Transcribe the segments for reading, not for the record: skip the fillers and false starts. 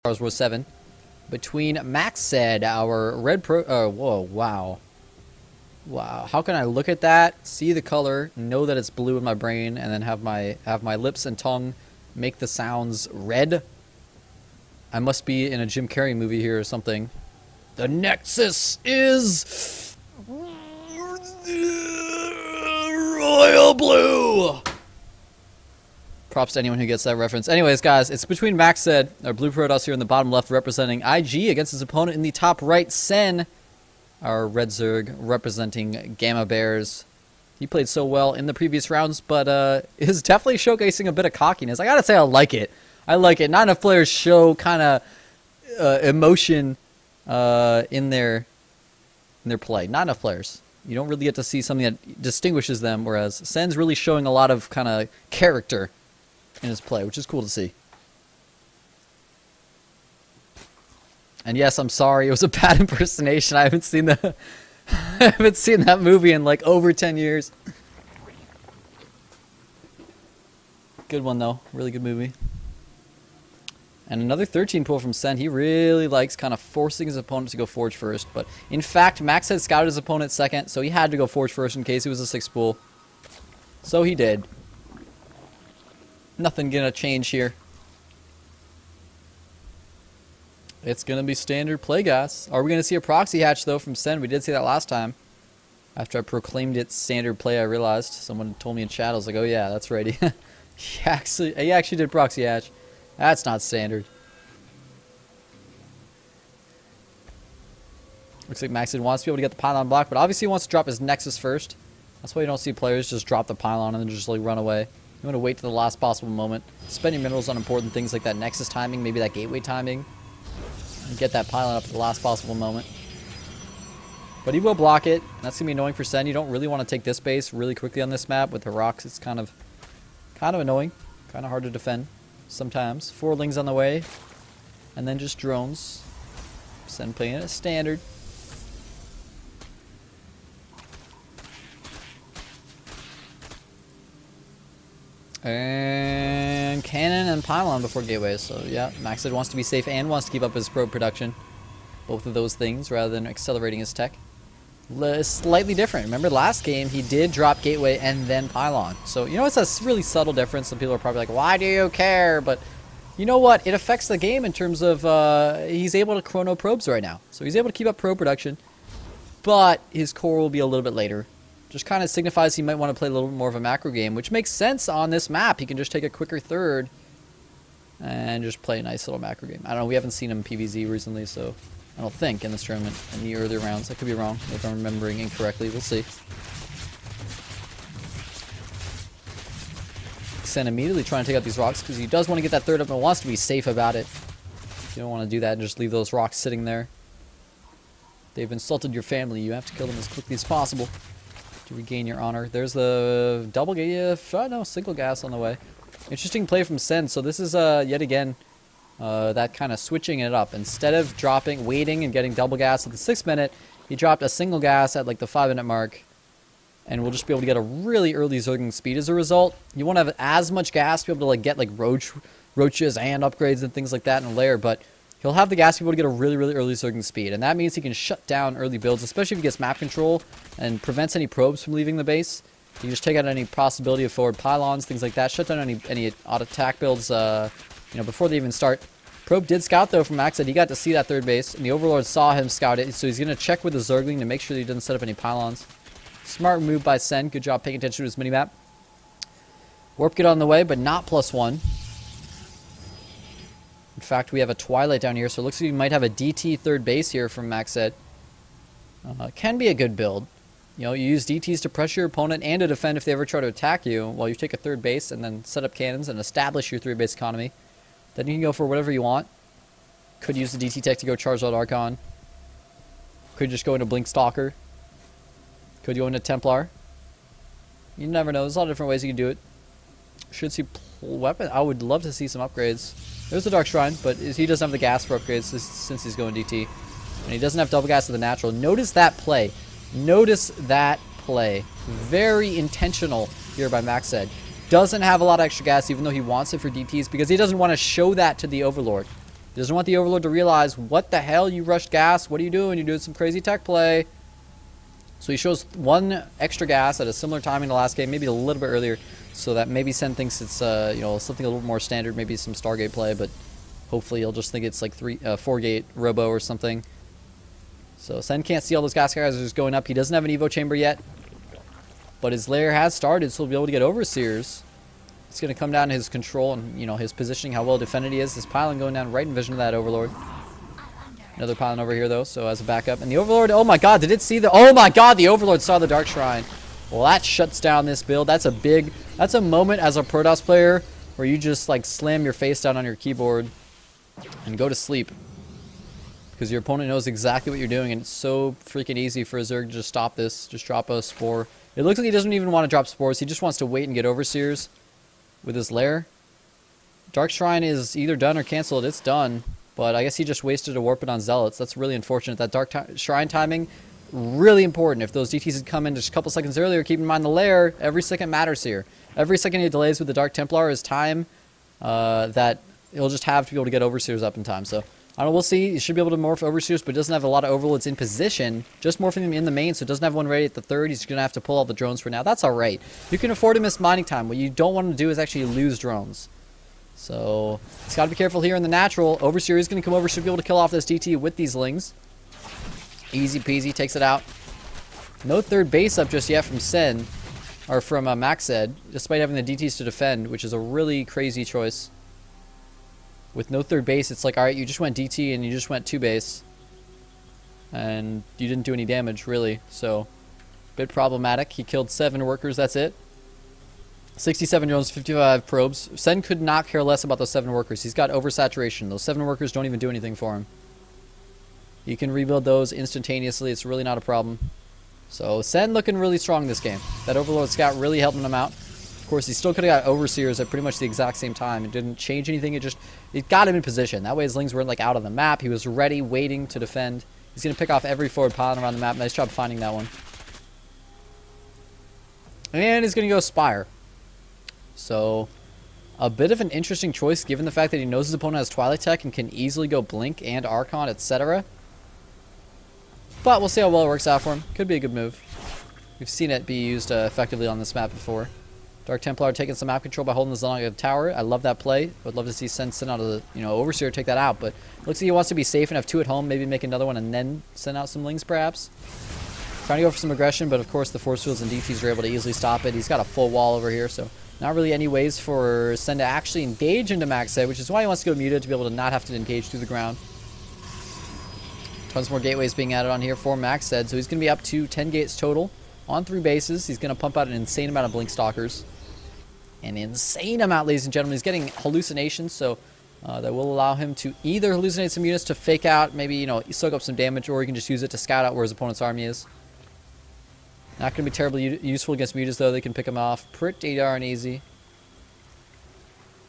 Stars Wars 7 between MacSed, our red pro. Whoa, wow. Wow. How can I look at that, see the color, know that it's blue in my brain, and then have my lips and tongue make the sounds red? I must be in a Jim Carrey movie here or something. The Nexus is royal blue. Props to anyone who gets that reference. Anyways, guys, it's between MacSed, our blue Protoss here in the bottom left, representing IG, against his opponent in the top right, Sen, our red Zerg, representing Gamma Bears. He played so well in the previous rounds, but is definitely showcasing a bit of cockiness. I gotta say, I like it. I like it. Not enough players show kind of emotion in their play. Not enough players. You don't really get to see something that distinguishes them, whereas Sen's really showing a lot of kind of character in his play, which is cool to see. And yes, I'm sorry, it was a bad impersonation. I haven't seen the I haven't seen that movie in like over 10 years. Good one though, really good movie. And another 13 pull from Sen. He really likes kind of forcing his opponent to go Forge first, but in fact, Max had scouted his opponent second, so he had to go Forge first in case he was a 6 pull. So he did. Nothing gonna change here. It's gonna be standard play, guys. Are we gonna see a proxy hatch though from Sen? We did see that last time. After I proclaimed it standard play, I realized someone told me in chat. I was like, "Oh yeah, that's right." he actually did proxy hatch. That's not standard. Looks like MacSed wants to be able to get the pylon block, but obviously he wants to drop his Nexus first. That's why you don't see players just drop the pylon and then just like run away. You want to wait to the last possible moment. Spend your minerals on important things like that Nexus timing, maybe that gateway timing. And get that pylon up at the last possible moment. But he will block it. That's going to be annoying for Sen. You don't really want to take this base really quickly on this map. With the rocks, it's kind of annoying. Kind of hard to defend sometimes. 4 lings on the way. And then just drones. Sen playing it as standard. And cannon and pylon before gateways. So yeah, MacSed wants to be safe and wants to keep up his probe production. Both of those things rather than accelerating his tech. Slightly different. Remember last game he did drop gateway and then pylon. So you know it's a really subtle difference. Some people are probably like, why do you care? But you know what? It affects the game in terms of he's able to chrono probes right now. So he's able to keep up probe production. But his core will be a little bit later. Just kind of signifies he might want to play a little bit more of a macro game, which makes sense on this map. He can just take a quicker third and just play a nice little macro game. I don't know, we haven't seen him PvZ recently, so I don't think in this tournament, in the earlier rounds. I could be wrong if I'm remembering incorrectly. We'll see. Sen immediately trying to take out these rocks because he does want to get that third up and wants to be safe about it. You don't want to do that and just leave those rocks sitting there. They've insulted your family. You have to kill them as quickly as possible to regain your honor. There's the double no, single gas on the way. Interesting play from Sen. So this is yet again that kind of switching it up. Instead of waiting and getting double gas at the 6 minute, he dropped a single gas at like the 5 minute mark, and we'll just be able to get a really early Zerging speed as a result. You won't have as much gas to be able to like get like roaches and upgrades and things like that in a layer, but he'll have the gas to be able to get a really early Zerging speed, and that means he can shut down early builds, especially if he gets map control and prevents any probes from leaving the base. You just take out any possibility of forward pylons, things like that. Shut down any auto attack builds, before they even start. Probe did scout though from MacSed. He got to see that third base, and the Overlord saw him scout it, so he's gonna check with the Zergling to make sure that he doesn't set up any pylons. Smart move by Sen. Good job paying attention to his minimap. Warp get on the way, but not +1. In fact, we have a Twilight down here, so it looks like we might have a DT third base here from MacSed. Can be a good build. You know, you use DTs to pressure your opponent and to defend if they ever try to attack you while you take a third base and then set up cannons and establish your 3-base economy. Then you can go for whatever you want. Could use the DT tech to go charge out Archon. Could just go into Blink Stalker. Could go into Templar. You never know. There's a lot of different ways you can do it. Should see weapon. I would love to see some upgrades. There's the Dark Shrine, but he doesn't have the gas for upgrades since he's going DT. And he doesn't have double gas to the natural. Notice that play. Notice that play. Very intentional here by doesn't have a lot of extra gas, even though he wants it for DTs, because he doesn't want to show that to the Overlord. He doesn't want the Overlord to realize, what the hell, you rushed gas? What are you doing? You're doing some crazy tech play. So he shows one extra gas at a similar timing to last game, maybe a little bit earlier, so that maybe Sen thinks it's you know, something a little more standard, maybe some Stargate play, but hopefully he'll just think it's like 4-gate Robo or something. So Sen can't see all those gas geysers going up. He doesn't have an Evo chamber yet, but his lair has started, so he'll be able to get Overseers. It's going to come down to his control and, you know, his positioning, how well defended he is. This pylon going down right in vision of that Overlord. Another pylon over here, though, so as a backup. And the Overlord, oh my god, did it see the... Oh my god, the Overlord saw the Dark Shrine. Well, that shuts down this build. That's a moment as a Protoss player where you just, like, slam your face down on your keyboard and go to sleep. Because your opponent knows exactly what you're doing, and it's so freaking easy for a Zerg to just stop this. Just drop a Spore. It looks like he doesn't even want to drop Spores. He just wants to wait and get Overseers with his lair. Dark Shrine is either done or canceled. It's done. But I guess he just wasted a Warp It on Zealots. That's really unfortunate. That Dark Shrine timing, really important. If those DTs had come in just a couple seconds earlier, keep in mind the lair, every second matters here. Every second he delays with the Dark Templar is time that he'll just have to be able to get Overseers up in time. So, I don't know, we'll see. He should be able to morph Overseers, but doesn't have a lot of Overlords in position. Just morphing them in the main, so doesn't have one ready at the third. He's going to have to pull all the drones for now. That's alright. You can afford to miss mining time. What you don't want to do is actually lose drones. So, he's got to be careful here in the natural. Overseer is going to come over, should be able to kill off this DT with these Lings. Easy peasy, takes it out. No third base up just yet from Sen, or from MacSed, despite having the DTs to defend, which is a really crazy choice. With no third base, it's like, alright, you just went DT and you just went 2 base. And you didn't do any damage, really. So, a bit problematic. He killed 7 workers, that's it. 67 drones, 55 probes. Sen could not care less about those 7 workers. He's got oversaturation. Those 7 workers don't even do anything for him. He can rebuild those instantaneously. It's really not a problem. So, Sen looking really strong this game. That Overlord Scout really helping him out. Of course, he still could have got Overseers at pretty much the exact same time. It didn't change anything. It got him in position. That way his Lings weren't like out of the map. He was ready, waiting to defend. He's going to pick off every forward pylon around the map. Nice job finding that one. And he's going to go Spire. So, a bit of an interesting choice given the fact that he knows his opponent has Twilight Tech and can easily go Blink and Archon, etc. But we'll see how well it works out for him. Could be a good move. We've seen it be used effectively on this map before. Dark Templar taking some map control by holding the Zilong tower. I love that play. Would love to see Sen send out a, Overseer take that out. But looks like he wants to be safe and have 2 at home. Maybe make another one and then send out some Lings perhaps. Trying to go for some aggression, but of course the Force Fields and DTs are able to easily stop it. He's got a full wall over here, so not really any ways for Sen to actually engage into MacSed, which is why he wants to go muted to be able to not have to engage through the ground. Tons more gateways being added on here for MacSed, so he's going to be up to 10 gates total on 3 bases. He's going to pump out an insane amount of Blink Stalkers. An insane amount, ladies and gentlemen. He's getting hallucinations, so that will allow him to either hallucinate some units to fake out, maybe, soak up some damage, or he can just use it to scout out where his opponent's army is. Not going to be terribly useful against mutas, though. They can pick him off pretty darn easy.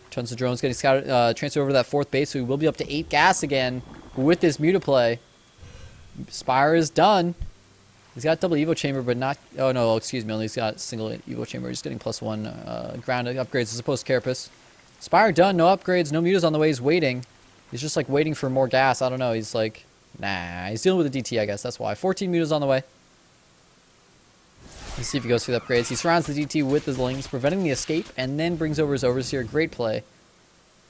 Tons of drones getting scouted, transferred over to that 4th base, so he will be up to 8 gas again with this muta play. Spire is done. He's got double Evo Chamber, but not... Oh, no, excuse me. Only he's got single Evo Chamber. He's getting +1 ground upgrades as opposed to Carapace. Spire done. No upgrades. No mutas on the way. He's waiting. He's just, like, waiting for more gas. I don't know. He's like... Nah. He's dealing with a DT, I guess. That's why. 14 mutas on the way. Let's see if he goes through the upgrades. He surrounds the DT with his Lings, preventing the escape, and then brings over his Overseer. Great play.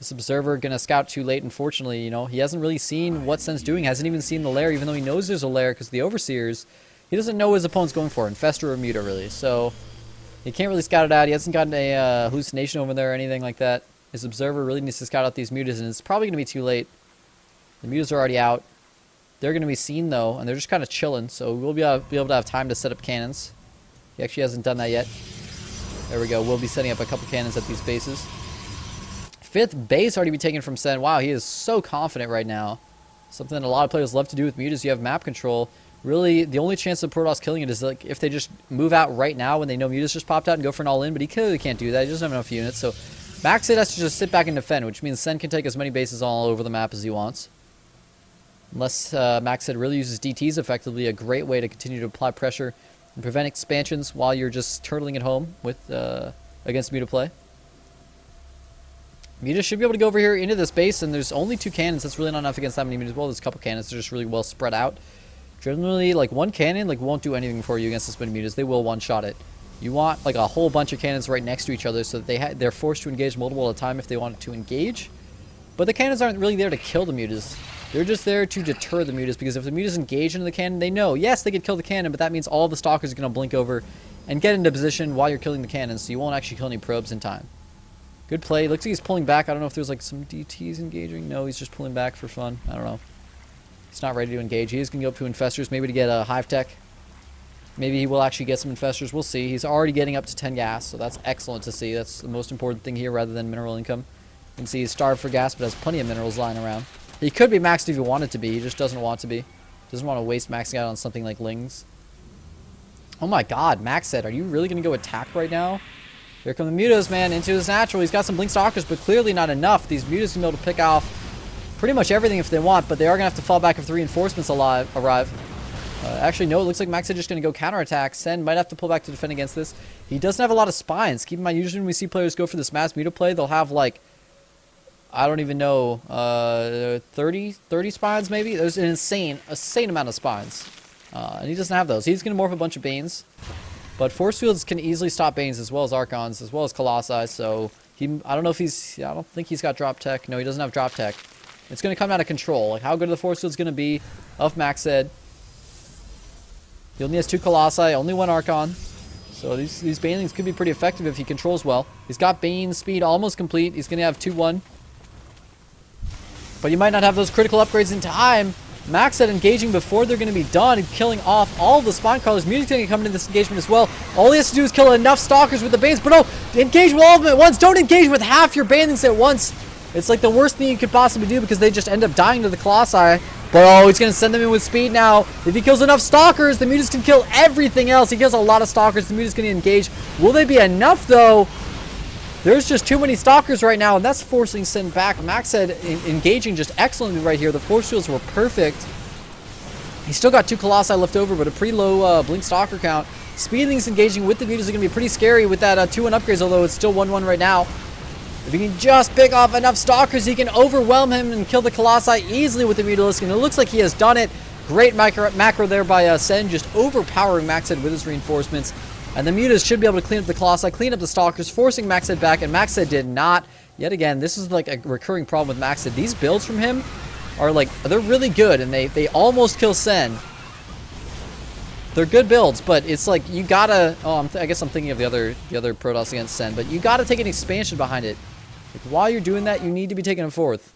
This Observer going to scout too late, unfortunately. He hasn't really seen what Sen's doing. Hasn't even seen the lair, even though he knows there's a lair because the Overseers... He doesn't know what his opponent's going for, Infestor or Muta, really. So, he can't really scout it out. He hasn't gotten a hallucination over there or anything like that. His Observer really needs to scout out these mutas, and it's probably going to be too late. The mutas are already out. They're going to be seen, though, and they're just kind of chilling, so we'll be able to have time to set up cannons. He actually hasn't done that yet. There we go. We'll be setting up a couple cannons at these bases. 5th base already be taken from Sen. Wow, he is so confident right now. Something that a lot of players love to do with mutas. You have map control. Really, the only chance of Protoss killing it is like if they just move out right now when they know mutas just popped out and go for an all-in, but he clearly can't do that. He doesn't have enough units, so MacSed has to just sit back and defend, which means Sen can take as many bases all over the map as he wants. Unless MacSed really uses DTs effectively, a great way to continue to apply pressure and prevent expansions while you're just turtling at home with against muta play. Mutas should be able to go over here into this base, and there's only 2 cannons. That's really not enough against that many Mutas. Well, there's a couple cannons. They're just really well spread out. Generally, like, 1 cannon, like, won't do anything for you against this many Mutas. They will one-shot it. You want, like, a whole bunch of cannons right next to each other so that they're forced to engage multiple at a time if they want to engage. But the cannons aren't really there to kill the Mutas. They're just there to deter the Mutas, because if the Mutas engage into the cannon, they know, yes, they could kill the cannon, but that means all the Stalkers are going to blink over and get into position while you're killing the cannons, so you won't actually kill any probes in time. Good play. Looks like he's pulling back. I don't know if there's like some DTs engaging. No, he's just pulling back for fun. I don't know. He's not ready to engage. He is going to go up to Infestors, maybe to get a Hive Tech. Maybe he will actually get some Infestors. We'll see. He's already getting up to 10 gas, so that's excellent to see. That's the most important thing here rather than mineral income. You can see he's starved for gas, but has plenty of minerals lying around. He could be maxed if he wanted to be. He just doesn't want to be. Doesn't want to waste maxing out on something like Lings. Oh my god, MacSed, are you really going to go attack right now? Here come the Mutas, man, into his natural. He's got some Blink Stalkers, but clearly not enough. These Mutas can be able to pick off pretty much everything if they want, but they are going to have to fall back if the reinforcements arrive. Actually, no, it looks like MacSed just going to go counterattack. Sen might have to pull back to defend against this. He doesn't have a lot of spines. Keep in mind, usually when we see players go for this mass Muta play, they'll have, like, I don't even know, 30 spines maybe? There's an insane amount of spines. And he doesn't have those. He's going to morph a bunch of Banes. But Force Fields can easily stop Banes as well as Archons, as well as Colossi, so I don't know if I don't think he's got Drop Tech. No, he doesn't have Drop Tech. It's going to come out of control. Like, how good are the Force Fields going to be of MacSed? He only has 2 Colossi, only 1 Archon. So these Banelings could be pretty effective if he controls well. He's got Bane speed almost complete. He's going to have 2-1. But you might not have those critical upgrades in time. MacSed engaging before they're going to be done and killing off all the Spine Crawlers. Music's going to come into this engagement as well. All he has to do is kill enough Stalkers with the Banes. But no, engage with all of them at once. Don't engage with half your Banelings at once. It's like the worst thing you could possibly do because they just end up dying to the Colossi. But oh, he's going to send them in with speed now. If he kills enough Stalkers, the Mutas can kill everything else. He kills a lot of Stalkers. The Mutas going to engage. Will they be enough, though? There's just too many Stalkers right now, and that's forcing Sen back. MacSed engaging just excellently right here. The Force Fields were perfect. He's still got 2 Colossi left over, but a pretty low Blink Stalker count. Speedlings engaging with the Mutas are going to be pretty scary with that 2-1 upgrades, although it's still 1-1 right now. If he can just pick off enough Stalkers, he can overwhelm him and kill the Colossi easily with the Mutalisk, and it looks like he has done it. Great macro there by Sen, just overpowering MacSed with his reinforcements. And the Mutas should be able to clean up the Colossi, clean up the Stalkers, forcing MacSed back, and MacSed did not. Yet again, this is like a recurring problem with MacSed. These builds from him are like, they're really good, and they almost kill Sen. They're good builds, but it's like, you gotta, I guess I'm thinking of the other Protoss against Sen, but you gotta take an expansion behind it. Like, while you're doing that, you need to be taking a 4th.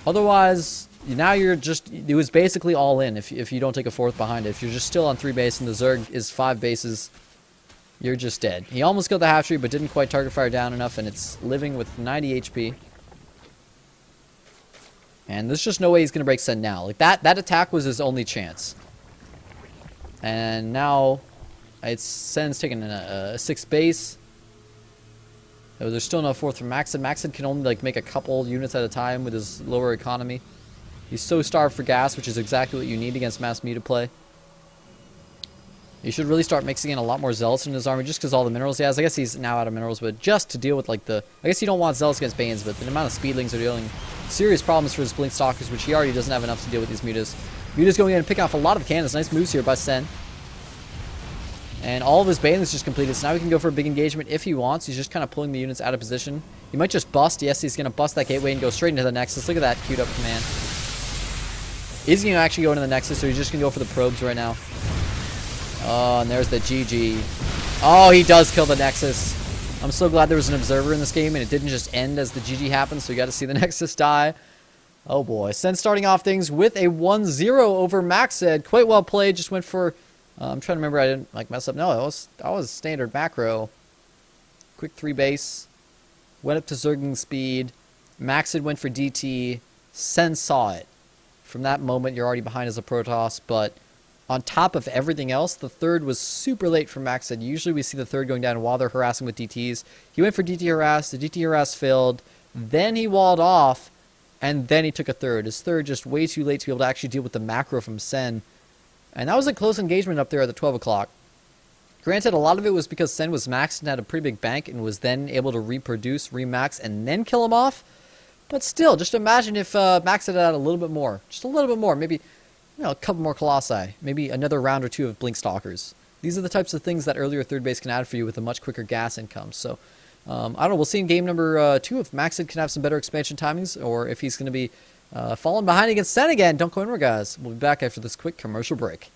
Otherwise, now you're just, it was basically all in if you don't take a 4th behind it. If you're just still on 3 base and the Zerg is 5 bases, you're just dead. He almost killed the half tree, but didn't quite target fire down enough, and it's living with 90 HP. And there's just no way he's going to break Sen now. Like, that attack was his only chance. And now, Sen's taking a 6th base. There's still no 4th from MacSed. MacSed can only, like, make a couple units at a time with his lower economy. He's so starved for gas, which is exactly what you need against mass Muta play. You should really start mixing in a lot more Zealots in his army just because all the minerals he has. I guess he's now out of minerals, but just to deal with, like, I guess you don't want Zealots against Banes, but the amount of Speedlings are dealing serious problems for his Blink Stalkers, which he already doesn't have enough to deal with these Mutas. Muta's going in and picking off a lot of cannons. Nice moves here by Sen. And all of his Banelings just completed, so now he can go for a big engagement if he wants. He's just kind of pulling the units out of position. He might just bust. Yes, he's going to bust that gateway and go straight into the Nexus. Look at that queued up command. He's going to actually go into the Nexus, so he's just going to go for the probes right now. Oh, and there's the GG. Oh, he does kill the Nexus. I'm so glad there was an observer in this game and it didn't just end as the GG happened, so you got to see the Nexus die. Oh boy. Sen starting off things with a 1-0 over MacSed. Quite well played. Just went for, I'm trying to remember I didn't like mess up. No, that was standard macro. Quick 3 base. Went up to Zerging speed. MacSed went for DT. Sen saw it. From that moment, you're already behind as a Protoss, but on top of everything else, the 3rd was super late for MacSed. Usually we see the 3rd going down while they're harassing with DTs. He went for DT harass, the DT harass failed, then he walled off, and then he took a 3rd. His 3rd just way too late to be able to actually deal with the macro from Sen. And that was a close engagement up there at the 12 o'clock. Granted, a lot of it was because Sen was maxed and had a pretty big bank and was then able to reproduce, remax, and then kill him off. But still, just imagine if Max had a little bit more. Just a little bit more. Maybe, a couple more Colossi. Maybe another round or two of Blink Stalkers. These are the types of things that earlier third base can add for you with a much quicker gas income. So, I don't know. We'll see in game number 2 if Maxed can have some better expansion timings or if he's going to be falling behind against Sen again. Don't go anywhere, guys. We'll be back after this quick commercial break.